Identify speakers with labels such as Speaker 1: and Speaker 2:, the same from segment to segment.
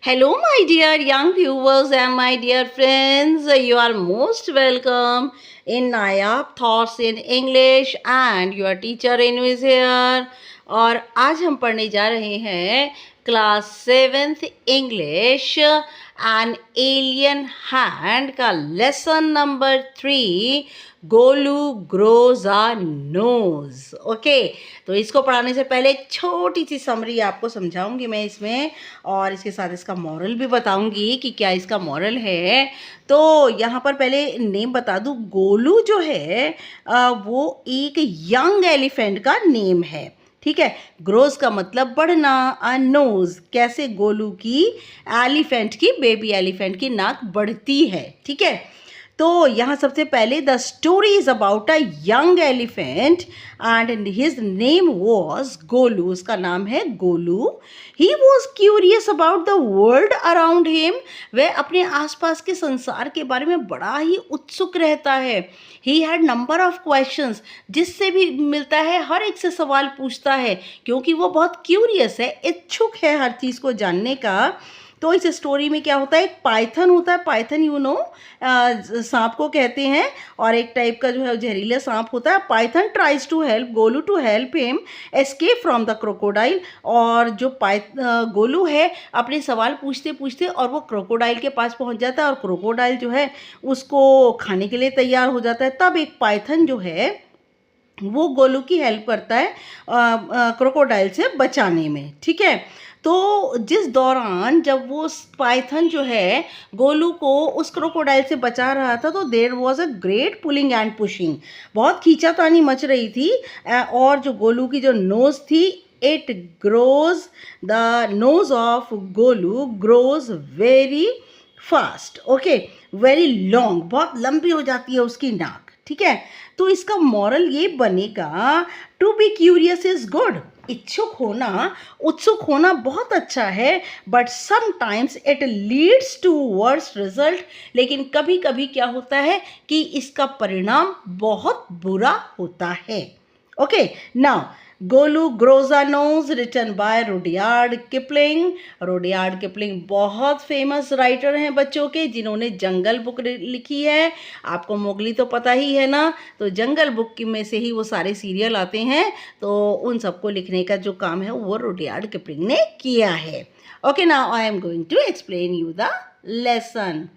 Speaker 1: Hello, my dear young viewers and my dear friends. You are most welcome in Nayab Thoughts in English and your teacher Enu is here. और आज हम पढ़ने जा रहे हैं class 7th English an alien hand का lesson number 3 Golu grows a nose. Okay, तो इसको पढ़ाने से पहले एक छोटी सी समरी आपको समझाऊंगी मैं इसमें, और इसके साथ इसका मॉरल भी बताऊंगी कि क्या इसका मॉरल है। तो यहाँ पर पहले नेम बता दूँ, गोलू जो है वो एक यंग एलिफेंट का नेम है। ठीक है, ग्रोज का मतलब बढ़ना, नोज कैसे गोलू की एलिफेंट की बेबी एलिफेंट की नाक बढ़ती है। ठीक है, तो यहाँ सबसे पहले the story is about a young elephant and his name was Golu. उसका नाम है Golu. He was curious about the world around him. वह अपने आसपास के संसार के बारे में बड़ा ही उत्सुक रहता है। He had number of questions, जिससे भी मिलता है हर एक से सवाल पूछता है, क्योंकि वो बहुत क्यूरियस है, इच्छुक है हर चीज़ को जानने का। तो इस स्टोरी में क्या होता है, एक पाइथन होता है, पाइथन सांप को कहते हैं, और एक टाइप का जो है जहरीला सांप होता है। Python tries to help Golu to help him escape from the crocodile. और जो गोलू है अपने सवाल पूछते पूछते और वो क्रोकोडाइल के पास पहुंच जाता है, और क्रोकोडाइल जो है उसको खाने के लिए तैयार हो जाता है। तब एक पाइथन जो है वो गोलू की हेल्प करता है क्रोकोडाइल से बचाने में। ठीक है, तो जिस दौरान जब वो पाइथन जो है गोलू को उस क्रोकोडाइल से बचा रहा था, तो there was a great pulling and pushing. बहुत खींचातानी मच रही थी, और जो गोलू की जो नोज थी, it grows, the nose of Golu grows very fast. Okay, very long, बहुत लंबी हो जाती है उसकी नाक। ठीक है, तो इसका मॉरल ये बनेगा, to be curious is good. इच्छुक होना, उत्सुक होना बहुत अच्छा है, but sometimes it leads to worse result. लेकिन कभी कभी क्या होता है कि इसका परिणाम बहुत बुरा होता है। Okay, now Golu grows a nose, written by Rudyard Kipling. Rudyard Kipling बहुत फेमस राइटर हैं बच्चों के, जिन्होंने जंगल बुक लिखी है। आपको मोगली तो पता ही है ना, तो जंगल बुक में से ही वो सारे सीरियल आते हैं, तो उन सबको लिखने का जो काम है वो रुडयार्ड किपलिंग ने किया है। Okay, now I am going to explain you the lesson.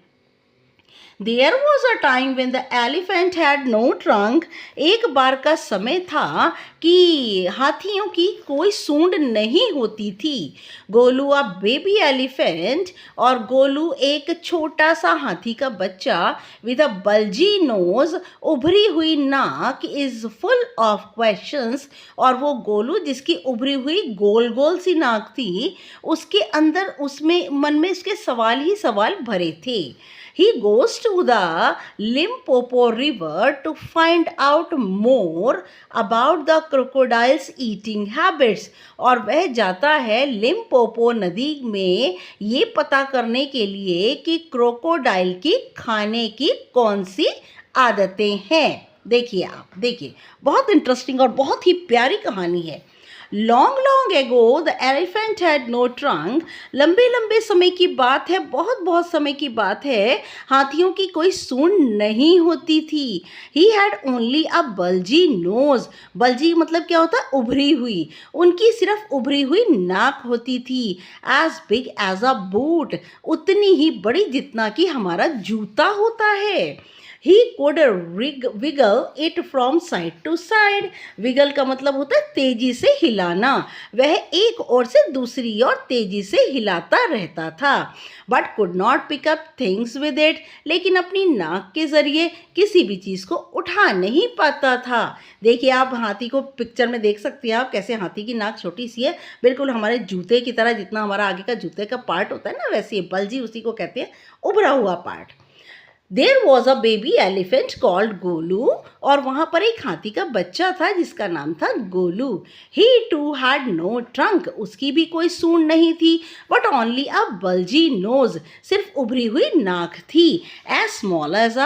Speaker 1: There was a time when the elephant had no trunk. एक बार का समय था कि हाथियों की कोई सूंड नहीं होती थी। गोलू अ बेबी एलिफेंट, और गोलू एक छोटा सा हाथी का बच्चा, विद अ बल्जी नोज, उभरी हुई नाक, इज फुल ऑफ क्वेश्चंस। और वो गोलू जिसकी उभरी हुई गोल गोल सी नाक थी, उसके अंदर उसमें मन में उसके सवाल ही सवाल भरे थे। He goes to the Limpopo River to find out more about the crocodile's eating habits. और वह जाता है लिम्पोपो नदी में ये पता करने के लिए कि क्रोकोडाइल की खाने की कौन सी आदतें हैं। देखिए, आप देखिए, बहुत इंटरेस्टिंग और बहुत ही प्यारी कहानी है। Long long ago the elephant had no trunk. लंबे लंबे समय की बात है, बहुत बहुत समय की बात है, हाथियों की कोई सूंड नहीं होती थी। He had only a bulgy nose. Bulgy मतलब क्या होता है, उभरी हुई। उनकी सिर्फ उभरी हुई नाक होती थी। As big as a boot, उतनी ही बड़ी जितना कि हमारा जूता होता है। He could wiggle it from side to side. Wiggle का मतलब होता है तेजी से हिलाना। वह एक ओर से दूसरी ओर तेजी से हिलाता रहता था। But could not pick up things with it. लेकिन अपनी नाक के जरिए किसी भी चीज़ को उठा नहीं पाता था। देखिए, आप हाथी को पिक्चर में देख सकते हैं, आप कैसे हाथी की नाक छोटी सी है, बिल्कुल हमारे जूते की तरह। जितना हमारा आगे का जूते का पार्ट होता है ना, वैसे बल्जी उसी को कहते हैं, उभरा हुआ part. There was a baby elephant called Golu, और वहाँ पर एक हाथी का बच्चा था जिसका नाम था Golu. He too had no trunk. उसकी भी कोई सूंड नहीं थी, but only a bulgy nose. सिर्फ उभरी हुई नाक थी। As small as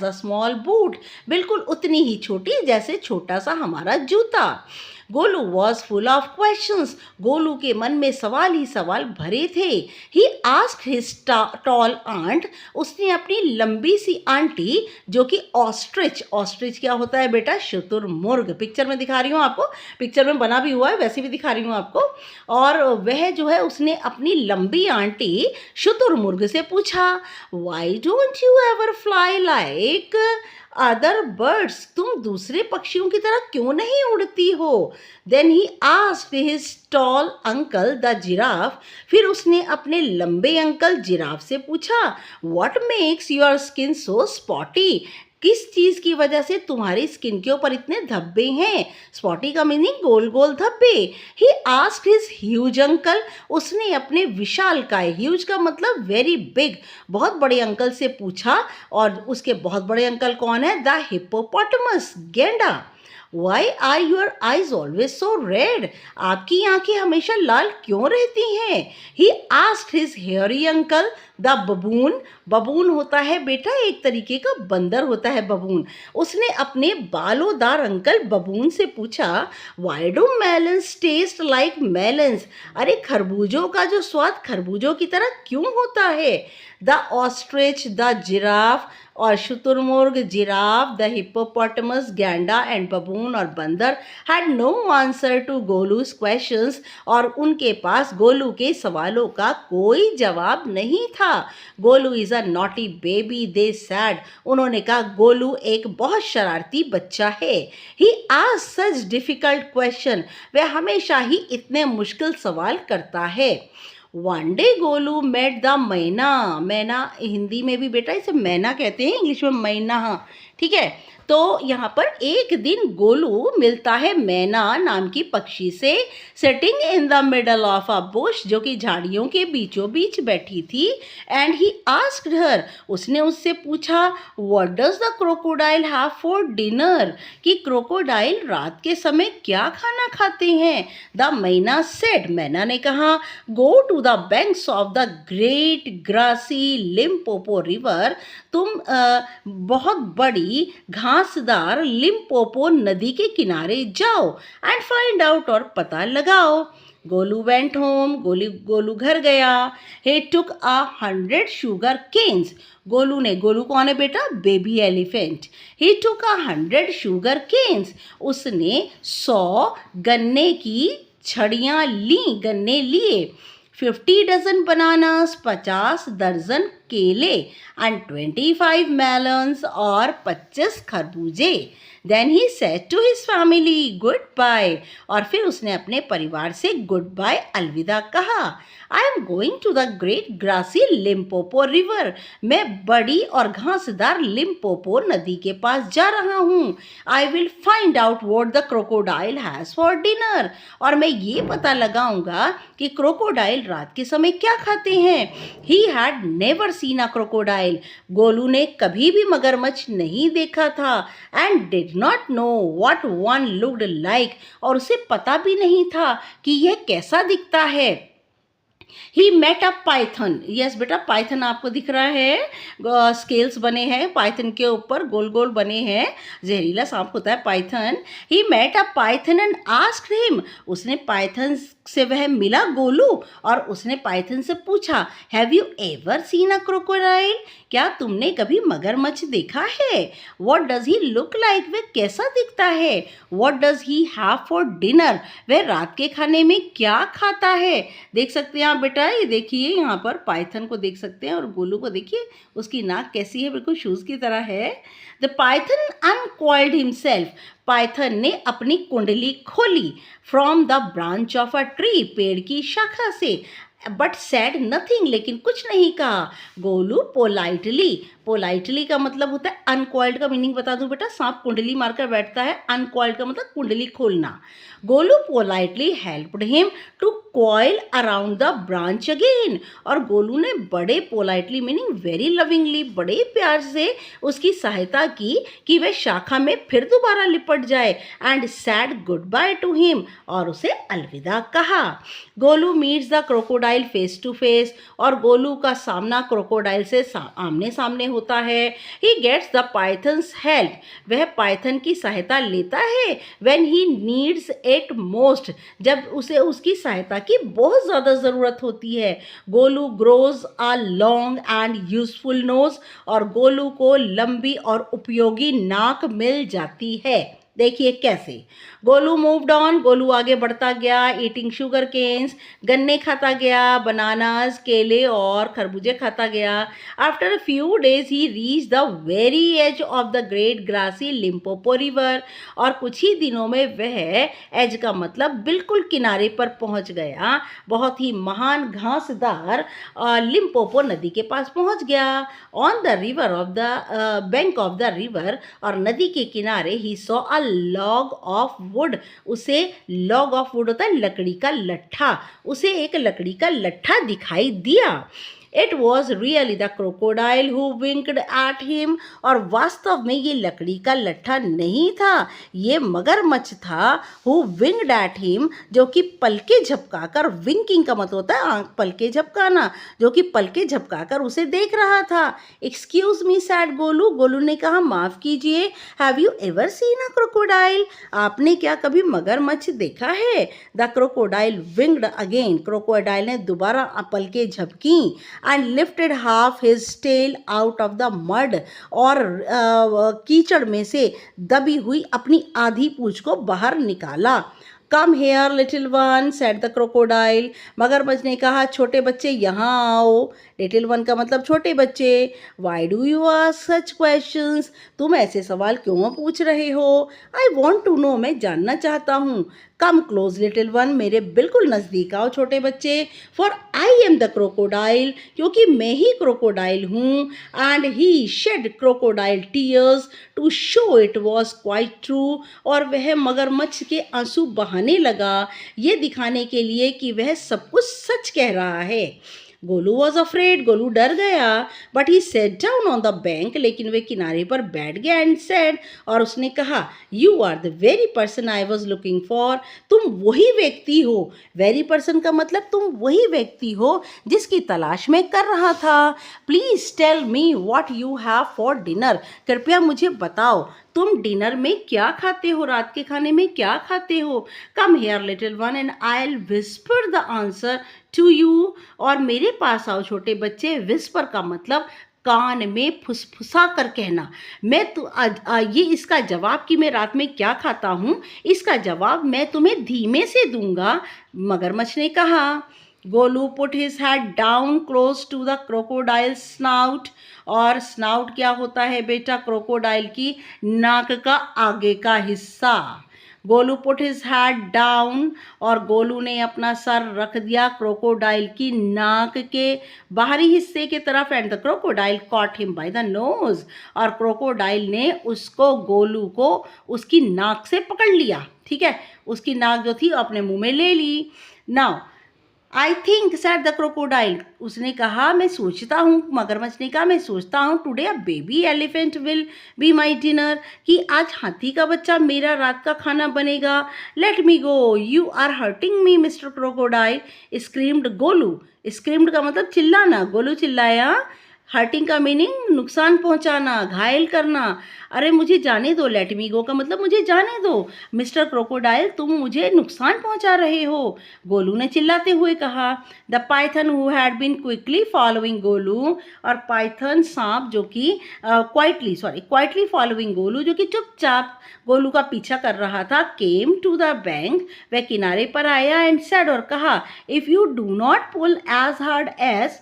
Speaker 1: a small boot. बिल्कुल उतनी ही छोटी जैसे छोटा सा हमारा जूता। Golu was full of questions, Golu के मन में सवाल ही सवाल भरे थे। He asked his tall aunt, उसने अपनी लंबी सी आंटी जो कि ऑस्ट्रिच, ऑस्ट्रिच क्या होता है बेटा, शुतुरमुर्ग, पिक्चर में दिखा रही हूँ आपको, पिक्चर में बना भी हुआ है वैसे भी दिखा रही हूँ आपको। और वह जो है उसने अपनी लंबी आंटी शुतुरमुर्ग से पूछा, why don't you ever fly like other birds, तुम दूसरे पक्षियों की तरह क्यों नहीं उड़ती हो। Then he asked his tall uncle the giraffe, फिर उसने अपने लंबे अंकल जिराफ से पूछा, what makes your skin so spotty, किस चीज़ की वजह से तुम्हारी स्किन के ऊपर इतने धब्बे हैं। स्पॉटी का मीनिंग गोल गोल धब्बे। ही आस्क्ड हिज ह्यूज अंकल, उसने अपने विशालकाय, ह्यूज का मतलब वेरी बिग, बहुत बड़े अंकल से पूछा, और उसके बहुत बड़े अंकल कौन है, द हिप्पोपोटामस, गेंडा। Why are your eyes always so red, आपकी आंखें हमेशा लाल क्यों रहती हैं। He asked his hairy uncle the baboon, baboon होता है बेटा एक तरीके का बंदर होता है बबून, उसने अपने बालोदार अंकल बबून से पूछा, why do melons taste like melons, अरे खरबूजों का जो स्वाद खरबूजों की तरह क्यों होता है। द ऑस्ट्रिच, द जिराफ, और शुतुरमुर्ग, जिराफ, द हिप्पोपोटामस, गैंडा एंड बबून और बंदर had no answer to Golu's questions, और उनके पास गोलू के सवालों का कोई जवाब नहीं था। Golu is a naughty baby they said, उन्होंने कहा गोलू एक बहुत शरारती बच्चा है। He asked such difficult question, वह हमेशा ही इतने मुश्किल सवाल करता है। One day Golu met the myna, मैना हिंदी में भी बेटा इसे मैना कहते हैं, इंग्लिश में मैना, हाँ ठीक है। तो यहाँ पर एक दिन गोलू मिलता है मैना नाम की पक्षी से, sitting in the middle of a bush, जो कि झाड़ियों के बीचों बीच बैठी थी। एंड ही आस्क्ड हर, उसने उससे पूछा, what does the crocodile have for dinner, कि क्रोकोडाइल रात के समय क्या खाना खाते हैं। द मैना सेड, मैना ने कहा, go to the banks of the great grassy Limpopo river, तुम बहुत बड़ी घासदार लिम्पोपो नदी के किनारे जाओ, एंड फाइंड आउट, और पता लगाओ। गोलू वेंट होम, गोलू घर गया। ही टुक 100 शुगर केन्स, गोलू कौन है बेटा, बेबी एलिफेंट। ही टुक 100 शुगर केन्स, उसने 100 गन्ने की छड़ियाँ ली, गन्ने लिए। 50 डजन बनानास, 50 दर्जन केले, एंड 25 मेलन्स, और 25 खरबूजे। Then he said to his family goodbye, और फिर उसने अपने परिवार से गुड बाय, अलविदा कहा। I am going to the great grassy Limpopo river, मैं बड़ी और घासदार लिम्पोपो नदी के पास जा रहा हूँ। I will find out what the crocodile has for dinner, और मैं ये पता लगाऊंगा कि क्रोकोडाइल रात के समय क्या खाते हैं। He had never seen a crocodile, Golu ने कभी भी मगरमच्छ नहीं देखा था। And did not know what one looked like, और उसे पता भी नहीं था कि यह कैसा दिखता है। He met a python, yes बेटा पाइथन आपको दिख रहा है, स्केल्स बने हैं पाइथन के ऊपर, गोल गोल बने हैं, जहरीला सांप होता है python. He met a python and asked him, उसने पाइथन से वह मिला गोलू, और उसने पाइथन से पूछा, have you ever seen a crocodile, क्या तुमने कभी मगरमच्छ देखा है। What does he look like, वह कैसा दिखता है। What does he have for dinner, वह रात के खाने में क्या खाता है। देख सकते हैं आप बेटा, ये देखिए यहाँ पर पाइथन को देख सकते हैं, और गोलू को देखिए उसकी नाक कैसी है, बिल्कुल शूज़ की तरह है। The Python uncoiled himself, Python ने अपनी कुंडली खोली। From the branch of a tree, पेड़ की शाखा से। बट सैड नथिंग, लेकिन कुछ नहीं कहा। गोलू पोलाइटली, पोलाइटली का मतलब होता है, अनकॉइल्ड का मीनिंग बता दूं बेटा, सांप कुंडली मारकर बैठता है, अनकॉइल्ड का मतलब कुंडली खोलना। Golu politely helped him to coil around the branch again, और गोलू ने बड़े पोलाइटली मीनिंग वेरी लविंगली, बड़े प्यार से उसकी सहायता की कि वह शाखा में फिर दोबारा लिपट जाए। And said goodbye to him, और उसे अलविदा कहा। Golu meets the crocodile crocodile face to face, और गोलू का सामना क्रोकोडाइल से आमने सामने होता है। He gets the python's help, वह पाइथन की सहायता लेता है। When he needs it most, जब उसे उसकी सहायता की बहुत ज़्यादा ज़रूरत होती है। Golu grows a long and useful nose, और गोलू को लंबी और उपयोगी नाक मिल जाती है। देखिए कैसे। गोलू मूव्ड ऑन, गोलू आगे बढ़ता गया। ईटिंग शुगर केन्स, गन्ने खाता गया। बनानास, केले और खरबूजे खाता गया। After a few days he reach the very edge of the great grassy Limpopo river, और कुछ ही दिनों में वह, एज का मतलब बिल्कुल किनारे पर पहुंच गया, बहुत ही महान घासदार लिम्पोपो नदी के पास पहुंच गया। On the river of the bank of the river, और नदी के किनारे he saw a log of would, उसे लॉग ऑफ वुड होता है लकड़ी का लट्ठा, उसे एक लकड़ी का लट्ठा दिखाई दिया। It was really the crocodile who winked at him, और वास्तव में ये लकड़ी का लट्ठा नहीं था, ये मगरमच्छ था। हु विंक्ड एट हिम, जो कि पलके झपकाकर, विंकिंग का मतलब होता है आंख पलके झपकाना, जो कि पलके झपकाकर उसे देख रहा था। Excuse me said Golu, Golu ने कहा माफ कीजिए। Have you ever seen a crocodile, आपने क्या कभी मगरमच्छ देखा है? The crocodile winked again, crocodile ने दोबारा पलके झपकी। And lifted half his tail out of the mud, और कीचड़ में से दबी हुई अपनी आधी पूंछ को बाहर निकाला। कम here little one, said the crocodile, मगरमच्छ ने कहा छोटे बच्चे यहाँ आओ। लिटिल वन का मतलब छोटे बच्चे। Why do you ask such questions, तुम ऐसे सवाल क्यों पूछ रहे हो? आई वॉन्ट टू नो, मैं जानना चाहता हूँ। कम क्लोज लिटिल वन, मेरे बिल्कुल नज़दीक आओ छोटे बच्चे। For I am the crocodile, क्योंकि मैं ही क्रोकोडाइल हूँ। And he shed crocodile tears to show it was quite true, और वह मगरमच्छ के आंसू बहाने लगा, ये दिखाने के लिए कि वह सब कुछ सच कह रहा है। गोलू वॉज अफ्रेड, गोलू डर गया। But he set down on the bank, लेकिन वे किनारे पर बैठ गया। एंड सेड, और उसने कहा you are the very person I was looking for, तुम वही व्यक्ति हो। वेरी पर्सन का मतलब तुम वही व्यक्ति हो जिसकी तलाश में कर रहा था। Please tell me what you have for dinner, कृपया मुझे बताओ तुम डिनर में क्या खाते हो, रात के खाने में क्या खाते हो। Come here little one and I will whisper the answer to you, और मेरे पास आओ छोटे बच्चे। विस्पर का मतलब कान में फुसफुसा कर कहना। मैं तो ये इसका जवाब कि मैं रात में क्या खाता हूँ, इसका जवाब मैं तुम्हें धीमे से दूंगा, मगरमच्छ ने कहा। Golu put his head down close to the crocodile snout, और स्नाउट क्या होता है बेटा? क्रोकोडाइल की नाक का आगे का हिस्सा। Golu put his head down, और गोलू ने अपना सर रख दिया क्रोकोडाइल की नाक के बाहरी हिस्से की तरफ। And the crocodile cot him by the nose, और क्रोकोडाइल ने उसको, गोलू को उसकी नाक से पकड़ लिया। ठीक है, उसकी नाक जो थी अपने मुंह में ले ली। Now I think said the crocodile, उसने कहा मैं सोचता हूँ, मगरमच्छ ने कहा मैं सोचता हूँ today a baby elephant will be my dinner, कि आज हाथी का बच्चा मेरा रात का खाना बनेगा। Let me go, you are hurting me mister crocodile, screamed Golu. Screamed का मतलब चिल्लाना, गोलू चिल्लाया। हर्टिंग का मीनिंग नुकसान पहुंचाना, घायल करना। अरे मुझे जाने दो, लेट मी गो का मतलब मुझे जाने दो। मिस्टर क्रोकोडाइल तुम मुझे नुकसान पहुंचा रहे हो, गोलू ने चिल्लाते हुए कहा। The python who had been quickly following Golu, और पाइथन सांप जो कि क्वाइटली फॉलोइंग गोलू, जो कि चुपचाप गोलू का पीछा कर रहा था, केम टू द बैंक, वह किनारे पर आया। एंड सेड, और कहा if you do not pull as hard as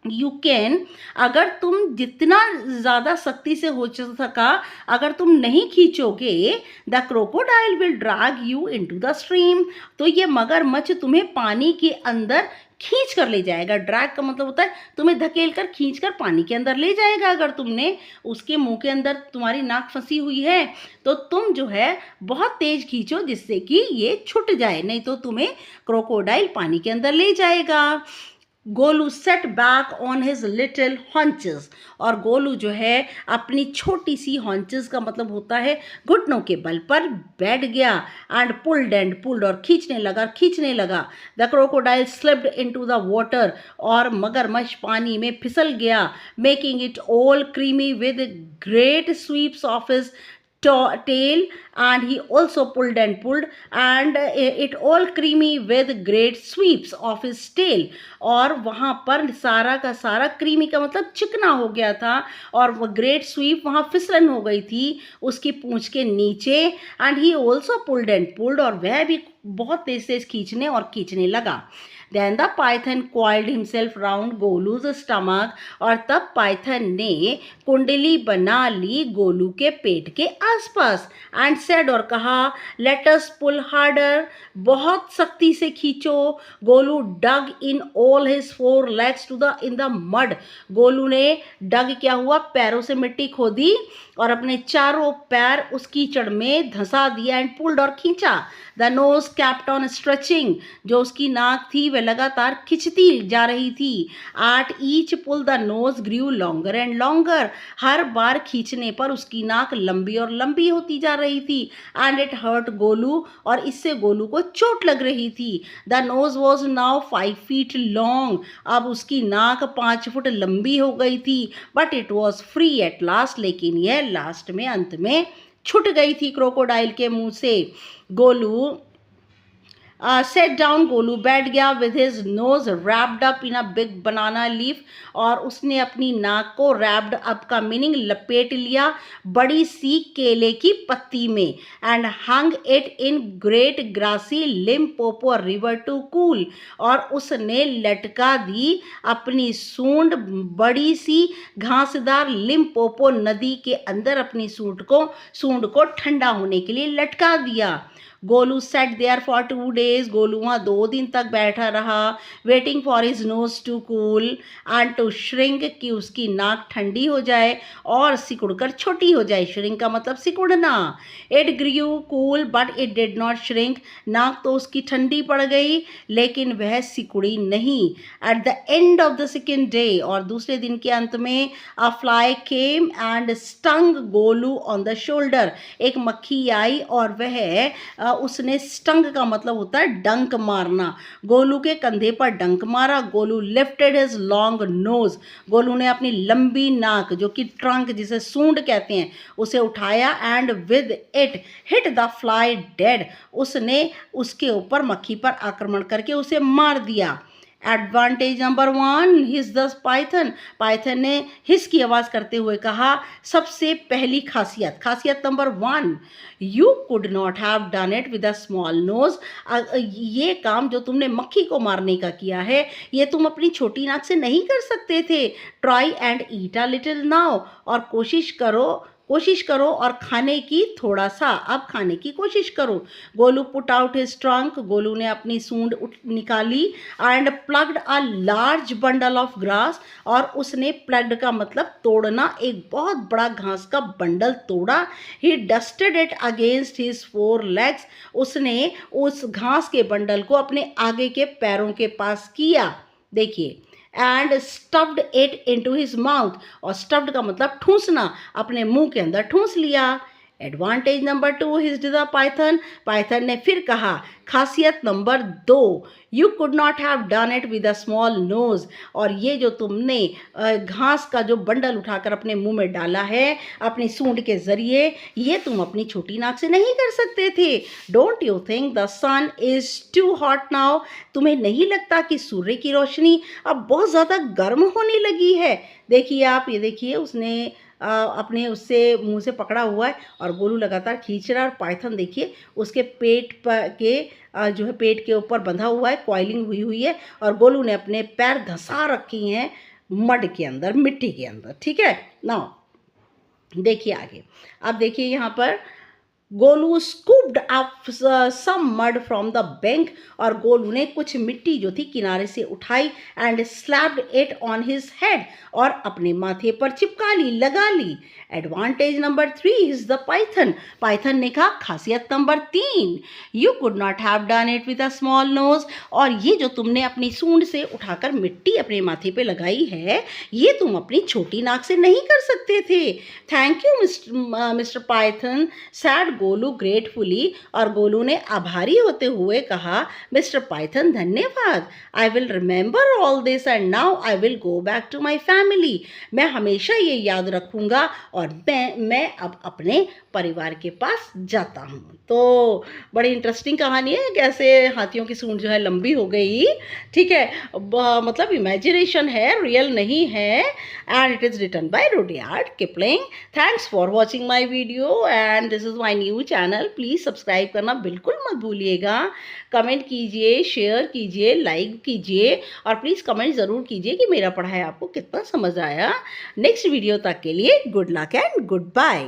Speaker 1: you can, अगर तुम जितना ज़्यादा सख्ती से हो सका अगर तुम नहीं खींचोगे, the crocodile will drag you into the stream, तो ये मगरमच्छ तुम्हें पानी के अंदर खींच कर ले जाएगा। ड्रैग का मतलब होता है तुम्हें धकेल कर खींच कर पानी के अंदर ले जाएगा। अगर तुमने उसके मुंह के अंदर तुम्हारी नाक फंसी हुई है तो तुम जो है बहुत तेज खींचो जिससे कि ये छूट जाए, नहीं तो तुम्हें क्रोकोडाइल पानी के अंदर ले जाएगा। Golu set back on his little haunches, और गोलू जो है अपनी छोटी सी हॉन्चेस का मतलब होता है घुटनों के बल पर बैठ गया, एंड पुल्ड और खींचने लगा। The crocodile slipped into the water, और मगरमच्छ पानी में फिसल गया, making it all creamy with great sweeps of his tail, and he also pulled and it all creamy with great sweeps of his tail, और वहाँ पर सारा का सारा क्रीमी का मतलब चिकना हो गया था, और वो ग्रेट स्वीप वहाँ फिसलन हो गई थी उसकी पूंछ के नीचे, एंड ही ऑल्सो पुल्ड और वह भी बहुत तेज तेज खींचने लगा। Then the python coiled himself round गोलू's stomach, और तब पाइथन ने कुंडली बना ली गोलू के पेट के आसपास, एंड सेड और कहा, लेट अस पुल हार्डर, बहुत सख्ती से खींचो। Golu dug in all his 4 legs to the in the mud, Golu ने डग क्या हुआ, पैरों से मिट्टी खोदी और अपने चारों पैर उस कीचड़ में धंसा दिया, एंड पुल्ड और खींचा। The nose kept on stretching, जो उसकी नाक थी वह लगातार खिंचती जा रही थी। At each pull the nose grew longer and longer, हर बार खींचने पर उसकी नाक लंबी और लंबी होती जा रही थी। एंड इट हर्ट गोलू, और इससे गोलू को चोट लग रही थी। The nose was now 5 feet long, अब उसकी नाक 5 फुट लंबी हो गई थी। But it was free at last, लेकिन यह लास्ट में अंत में छूट गई थी क्रोकोडाइल के मुंह से। गोलू सेट डाउन, गोलू बैठ गया with his nose wrapped up in a big banana leaf, और उसने अपनी नाक को रैप्ड अप का मीनिंग लपेट लिया बड़ी सी केले की पत्ती में, and hung it in great grassy Limpopo river to cool, और उसने लटका दी अपनी सूंड बड़ी सी घासदार लिम्पोपो नदी के अंदर अपनी सूंड को ठंडा होने के लिए लटका दिया। Golu sat there for 2 days, Golu वहाँ 2 दिन तक बैठा रहा, waiting for his nose to cool and to shrink, कि उसकी नाक ठंडी हो जाए और सिकुड़कर छोटी हो जाए। श्रिंक का मतलब सिकुड़ना। It grew cool but it did not shrink, नाक तो उसकी ठंडी पड़ गई लेकिन वह सिकुड़ी नहीं। At the end of the second day, और दूसरे दिन के अंत में, अ fly came and stung Golu on the shoulder, एक मक्खी आई और वह उसने स्टंग का मतलब होता है डंक मारना, गोलू के कंधे पर डंक मारा। Golu lifted his long nose, Golu ने अपनी लंबी नाक जो कि ट्रंक जिसे सूंड कहते हैं उसे उठाया, and with it hit the fly dead, उसने उसके ऊपर मक्खी पर आक्रमण करके उसे मार दिया। Advantage number 1, his the python ने हिस की आवाज़ करते हुए कहा, सबसे पहली खासियत number 1, you could not have done it with a small nose, ये काम जो तुमने मक्खी को मारने का किया है ये तुम अपनी छोटी नाक से नहीं कर सकते थे। Try and eat a little now, और कोशिश करो और खाने की थोड़ा सा, अब खाने की कोशिश करो। Golu put out his trunk, Golu ने अपनी सूंड निकाली, and plugged a large bundle of grass, और उसने प्लग्ड का मतलब तोड़ना, एक बहुत बड़ा घास का बंडल तोड़ा। He dusted it against his 4 legs, उसने उस घास के बंडल को अपने आगे के पैरों के पास किया, देखिए, and stuffed it into his mouth, और स्टफ्ड का मतलब ठूंसना, अपने मुंह के अंदर ठूंस लिया। Advantage number 2, his the python ने फिर कहा, खासियत number 2, you could not have done it with a small nose, और ये जो तुमने घास का जो बंडल उठाकर अपने मुंह में डाला है अपनी सूंड के जरिए, ये तुम अपनी छोटी नाक से नहीं कर सकते थे। Don't you think the sun is too hot now, तुम्हें नहीं लगता कि सूर्य की रोशनी अब बहुत ज़्यादा गर्म होने लगी है। देखिए आप, ये देखिए उसने अपने उससे मुंह से पकड़ा हुआ है और गोलू लगातार खींच रहा है, और पाइथन देखिए उसके पेट पर के जो है पेट के ऊपर बंधा हुआ है, कॉइलिंग हुई है, और गोलू ने अपने पैर धंसा रखी हैं मड के अंदर, मिट्टी के अंदर। ठीक है ना, देखिए आगे। अब देखिए यहाँ पर Golu scooped up some mud from the bank, और गोलू ने कुछ मिट्टी जो थी किनारे से उठाई, and slapped it on his head, और अपने माथे पर चिपका ली, लगा ली। Advantage number 3 is the python. Python ने कहा खासियत नंबर 3, you could not have done it with a small nose. और ये जो तुमने अपनी सूंड से उठाकर मिट्टी अपने माथे पे लगाई है, ये तुम अपनी छोटी नाक से नहीं कर सकते थे. Thank you mister Python, sad Golu gratefully. और गोलू ने आभारी होते हुए कहा, मिस्टर पाइथन धन्यवाद. I will remember all this and now I will go back to my family. मैं हमेशा ये याद रखूँगा और मैं अब अपने परिवार के पास जाता हूँ. तो बड़ी इंटरेस्टिंग कहानी है, कैसे हाथियों की सूंड जो है लंबी हो गई. ठीक है, मतलब इमेजिनेशन है, रियल नहीं है. And it is written by Rudyard Kipling. Thanks for watching my video and this is my new channel. Please subscribe करना बिल्कुल मत भूलिएगा. कमेंट कीजिए, शेयर कीजिए, लाइक कीजिए और प्लीज़ कमेंट ज़रूर कीजिए कि मेरा पढ़ाई आपको कितना समझ आया. नेक्स्ट वीडियो तक के लिए good luck and good bye.